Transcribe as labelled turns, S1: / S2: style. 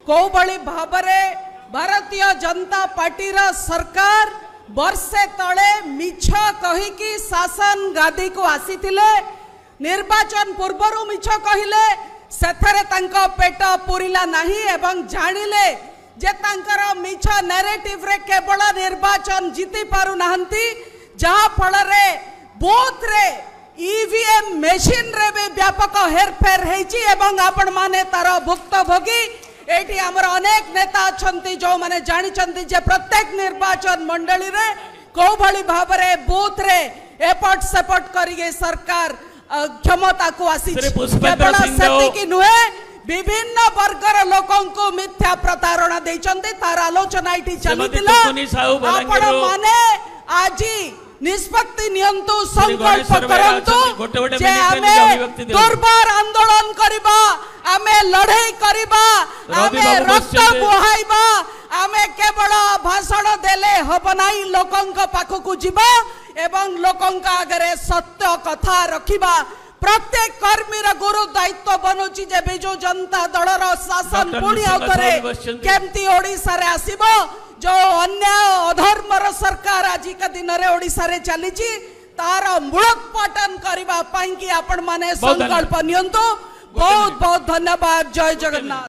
S1: कोबली भाबरे Bharatiya Janata party रा सरकार वर्षे तले मिछ कहिकी शासन गादी को आसीथिले। निर्वाचन पूर्वरु मिछ कहिले सेथरे तांको पेट पुरिला नाही एवं जानिले जे तांकर मिछ नैरेटिव रे केवल निर्वाचन जीति पारु नाहंती, जहा फल रे बूथ रे ईवीएम मशीन रे भी व्यापक हेरफेर हेची एवं आपण माने तार भुक्तभोगी। एठी हमर अनेक नेता अछंती जो माने जानि चंती जे प्रत्येक निर्वाचन मंडली रे को भली भाबरे बूथ रे एपट सेपट करिगे सरकार क्षमता को आसी केवल सेति कि नुहे विभिन्न वर्गर लोकों को मिथ्या प्रतारणा देचंती तार आलोचना इठी चलितिला। आपण माने आजी निष्पत्ति नियंतु संकल्प करंतु जे आमे दुर्बार आंदोलन करिबा, आमे लड़ाई करिबा, आमे रक्त बुहाइबा, आमे केवल भाषण देले हब नाही, लोकंक पाखकु जिबा एवं लोकंक आगरे सत्य कथा रखिबा। प्रत्येक कर्मी रा गुरु दायित्व बनुची जे बिजु जनता दलर शासन पुणी आउतरे केमती ओडिसा रे आसीबो। जो अन्याय अधर्मर सरकार आज का दिन रे ओडिसा रे चली तार मूलोत्पाटन करने आपण माने संकल्प नियंतु। बहुत बहुत धन्यवाद। जय जगन्नाथ।